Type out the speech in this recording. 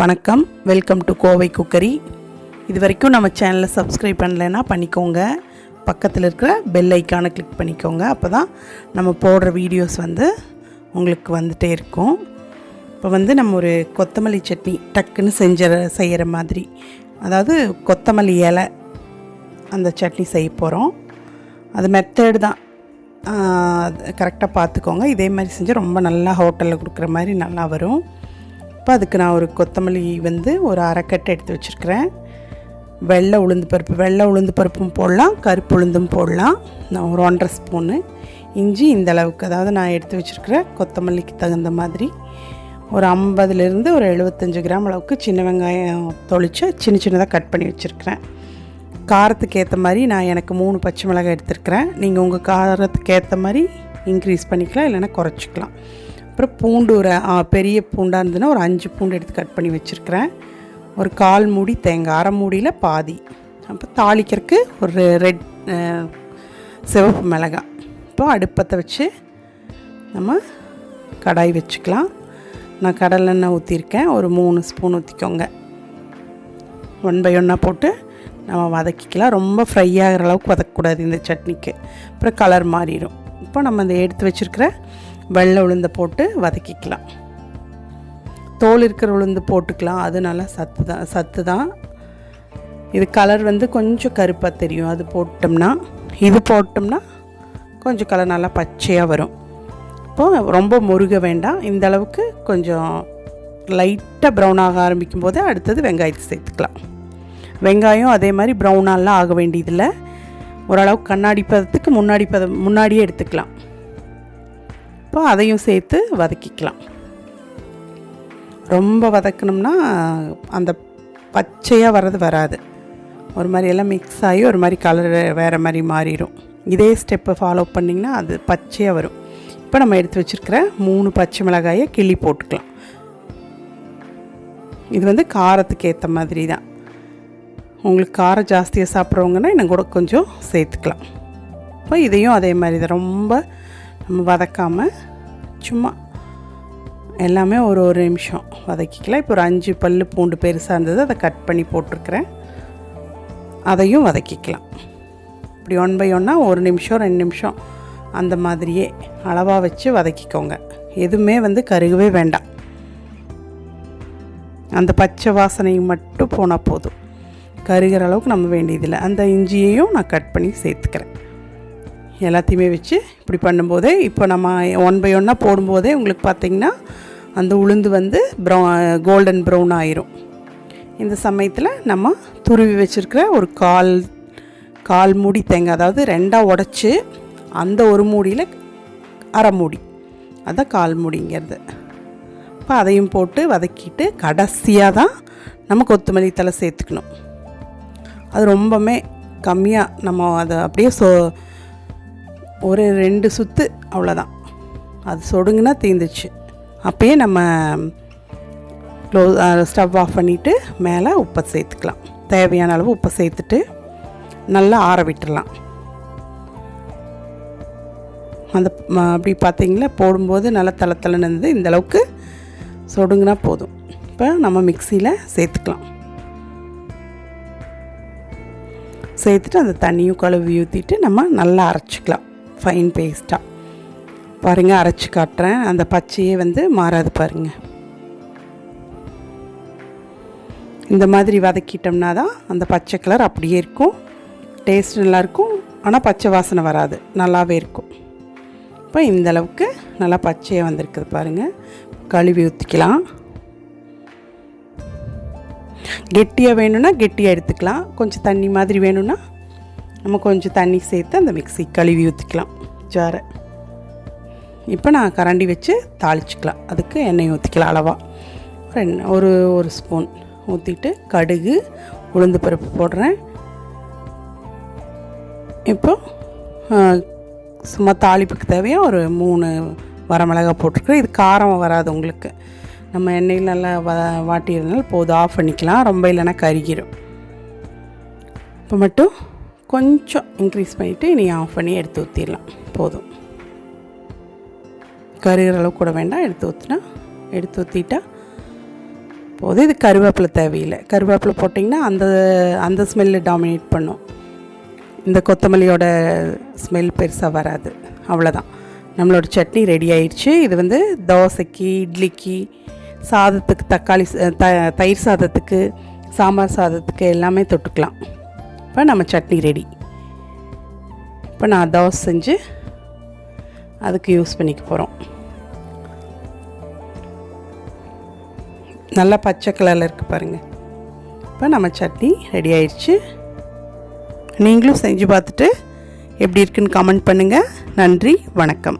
வணக்கம், welcome to Kovai cookery. இது வரைக்கும் நம்ம சேனலை சப்ஸ்கிரைப் பண்ணலைன்னா பண்ணிக்கோங்க. பக்கத்தில் இருக்கிற பெல் ஐக்கானை கிளிக் பண்ணிக்கோங்க. அப்போ தான் நம்ம போடுற வீடியோஸ் உங்களுக்கு வந்துகிட்டே இருக்கும். இப்போ நம்ம ஒரு கொத்தமல்லி சட்னி டக்குன்னு செய்கிற மாதிரி, அதாவது கொத்தமல்லி இலை அந்த சட்னி செய்ய போகிறோம். அது மெத்தேடு தான், கரெக்டாக பார்த்துக்கோங்க. இதே மாதிரி செஞ்சு ரொம்ப நல்லா ஹோட்டலில் கொடுக்குற மாதிரி நல்லா வரும். இப்போ அதுக்கு நான் ஒரு கொத்தமல்லி ஒரு அரைக்கட்டை எடுத்து வச்சுருக்கிறேன். வெள்ளை உளுந்து பருப்பும் போடலாம், கருப்பு உளுந்தும் போடலாம். நான் ஒரு 1.5 ஸ்பூனு இஞ்சி இந்த அளவுக்கு, அதாவது நான் எடுத்து வச்சுருக்கிற கொத்தமல்லிக்கு தகுந்த மாதிரி ஒரு 50லேருந்து ஒரு 75 கிராம் அளவுக்கு சின்ன வெங்காயம் தொளித்து சின்னதாக கட் பண்ணி வச்சுருக்கிறேன். காரத்துக்கு ஏற்ற மாதிரி நான் எனக்கு 3 பச்சை மிளகாய் எடுத்துருக்கிறேன். நீங்கள் உங்கள் காரத்துக்கு ஏற்ற மாதிரி இன்க்ரீஸ் பண்ணிக்கலாம், இல்லைன்னா குறைச்சிக்கலாம். அப்புறம் பூண்டு ஒரு பெரிய பூண்டாக இருந்ததுன்னா ஒரு 5 பூண்டு எடுத்து கட் பண்ணி வச்சுருக்கிறேன். ஒரு 1/4 மூடி தேங்காய், அரை மூடியில் பாதி. அப்போ தாளிக்கிறதுக்கு ஒரு சிவப்பு மிளகாய். இப்போ அடுப்பத்தை வச்சு நம்ம கடாய் வச்சுக்கலாம். நான் கடலெண்ணெய் ஊற்றிருக்கேன், ஒரு 3 ஸ்பூன் ஊற்றிக்கோங்க. 1 by 1 போட்டு நம்ம வதக்கிக்கலாம். ரொம்ப ஃப்ரை ஆகிற அளவுக்கு வதக்கக்கூடாது இந்த சட்னிக்கு, அப்புறம் கலர் மாறிடும். இப்போ நம்ம இந்த எடுத்து வச்சுருக்கிற வெள்ளை உளுந்தை போட்டு வதக்கிக்கலாம். தோல் இருக்கிற உளுந்து போட்டுக்கலாம், அது நல்லா சத்து தான். இது கலர் கொஞ்சம் கருப்பாக தெரியும். அது போட்டோம்னா, இது போட்டோம்னா கொஞ்சம் கலர் நல்லா பச்சையாக வரும். இப்போது ரொம்ப முருக வேண்டாம், இந்த அளவுக்கு கொஞ்சம் லைட்டாக ப்ரௌன் ஆக ஆரம்பிக்கும் போது அடுத்தது வெங்காயத்தை சேர்த்துக்கலாம். வெங்காயம் அதே மாதிரி ப்ரௌனாலாம் ஆக வேண்டியதில்லை, ஓரளவுக்கு கண்ணாடி பதத்துக்கு முன்னாடியே எடுத்துக்கலாம். இப்போ அதையும் சேர்த்து வதக்கிக்கலாம். ரொம்ப வதக்கணும்னா அந்த பச்சையாக வராது, ஒரு மாதிரி எல்லாம் மிக்ஸ் ஆகி ஒரு மாதிரி கலர் வேறு மாதிரி மாறிடும். இதே ஸ்டெப்பை ஃபாலோ பண்ணிங்கன்னா அது பச்சையாக வரும். இப்போ நம்ம எடுத்து வச்சுருக்கிற 3 பச்சை மிளகாயை கிள்ளி போட்டுக்கலாம். இது காரத்துக்கு ஏற்ற மாதிரி தான். உங்களுக்கு காரம் ஜாஸ்தியாக சாப்பிட்றவங்கன்னா இன்னும் கூட கொஞ்சம் சேர்த்துக்கலாம். இப்போ இதையும் அதே மாதிரி தான், ரொம்ப நம்ம வதக்காமல் சும்மா எல்லாமே ஒரு நிமிஷம் வதக்கிக்கலாம். இப்போ ஒரு 5 பல் பூண்டு பெருசாக இருந்தது, அதை கட் பண்ணி போட்டிருக்கிறேன். அதையும் வதக்கிக்கலாம். இப்படி 1 by 1 1 நிமிஷம் 2 நிமிஷம் அந்த மாதிரியே அளவாக வச்சு வதக்கிக்கோங்க. எதுவுமே கருகவே வேண்டாம், அந்த பச்சை வாசனை மட்டும் போனால் போதும். கருகிற அளவுக்கு நம்ம வேண்டியதில்லை. அந்த இஞ்சியையும் நான் கட் பண்ணி சேர்த்துக்கிறேன். எல்லாத்தையுமே வச்சு இப்படி பண்ணும்போதே, இப்போ நம்ம 1 by 1 போடும்போதே உங்களுக்கு பார்த்திங்கன்னா அந்த உளுந்து கோல்டன் ப்ரௌன் ஆயிரும். இந்த சமயத்தில் நம்ம துருவி வச்சுருக்கிற ஒரு கால் மூடி தேங்காய், அதாவது 2ஆக உடச்சி அந்த ஒரு மூடியில் அரை மூடி, அதான் 1/4 மூடிங்கிறது. இப்போ அதையும் போட்டு வதக்கிட்டு கடைசியாக தான் நம்ம கொத்தமல்லி தழை சேர்த்துக்கணும். அது ரொம்பவுமே கம்மியாக, நம்ம அதை அப்படியே ஒரு 2 சுற்று அவ்வளோதான், அது சொடுங்குனா தீர்ந்துச்சு. அப்போயே நம்ம ஸ்டவ் ஆஃப் பண்ணிவிட்டு மேலே உப்பை சேர்த்துக்கலாம். தேவையான அளவு உப்பை சேர்த்துட்டு நல்லா ஆற விட்டுடலாம். அந்த அப்படி பார்த்திங்களா போடும்போது நல்லா தளன்னு இருந்தது. இந்தளவுக்கு சொடுங்குனா போதும். இப்போ நம்ம மிக்சியில் சேர்த்துக்கலாம். சேர்த்துட்டு அந்த தண்ணியும் கழுவி ஊற்றிட்டு நம்ம நல்லா அரைச்சிக்கலாம், ஃபைன் பேஸ்ட்டாக. பாருங்கள், அரைச்சி காட்டுறேன். அந்த பச்சையே மாறாது பாருங்கள். இந்த மாதிரி வதக்கிட்டோம்னா தான் அந்த பச்சை கலர் அப்படியே இருக்கும். டேஸ்ட் நல்லாயிருக்கும், ஆனால் பச்சை வாசனை வராது, நல்லாவே இருக்கும். இப்போ இந்தளவுக்கு நல்லா பச்சையாக வந்திருக்குது பாருங்கள். கழுவி ஊற்றிக்கலாம். கெட்டியாக வேணும்னா கெட்டியாக எடுத்துக்கலாம், கொஞ்சம் தண்ணி மாதிரி வேணும்னா நம்ம கொஞ்சம் தண்ணி சேர்த்து அந்த மிக்ஸி கழுவி ஊற்றிக்கலாம் ஜாரை. இப்போ நான் கரண்டி வச்சு தாளிச்சிக்கலாம். அதுக்கு எண்ணெய் ஊற்றிக்கலாம் அளவாக. ஒரு ஸ்பூன் ஊற்றிட்டு கடுகு உளுந்து பருப்பு போடுறேன். இப்போ சும்மா தாளிப்புக்கு தேவையாக ஒரு 3 வரமிளகாய் போட்டிருக்கிறேன். இது காரம் வராது உங்களுக்கு, நம்ம எண்ணெயில் நல்லா வாட்டியிருந்தாலும் போதும். ஆஃப் பண்ணிக்கலாம், ரொம்ப இல்லைன்னா கருகிடும். இப்போ மட்டும் கொஞ்சம் இன்க்ரீஸ் பண்ணிவிட்டு இனி ஆஃப் பண்ணி எடுத்து ஊற்றிடலாம், போதும். கருகிற அளவு கூட வேண்டாம், எடுத்து ஊற்றிட்டா போது இது கருவேப்பிலை தேவையில்லை. கருவேப்பிலை போட்டிங்கன்னா அந்த ஸ்மெல்லு டாமினேட் பண்ணும். இந்த கொத்தமல்லியோட ஸ்மெல் பெருசாக வராது. அவ்வளோதான், நம்மளோட சட்னி ரெடி ஆயிடுச்சு. இது வந்து தோசைக்கு, இட்லிக்கு, சாதத்துக்கு, தயிர் சாதத்துக்கு, சாம்பார் சாதத்துக்கு எல்லாமே தொட்டுக்கலாம். இப்போ நம்ம சட்னி ரெடி. இப்போ நான் தோசை செஞ்சு அதுக்கு யூஸ் பண்ணிக்க போகிறோம். நல்லா பச்சை கலரில் இருக்குது பாருங்கள். இப்போ நம்ம சட்னி ரெடி ஆயிடுச்சு. நீங்களும் செஞ்சு பார்த்துட்டு எப்படி இருக்குன்னு கமெண்ட் பண்ணுங்கள். நன்றி, வணக்கம்.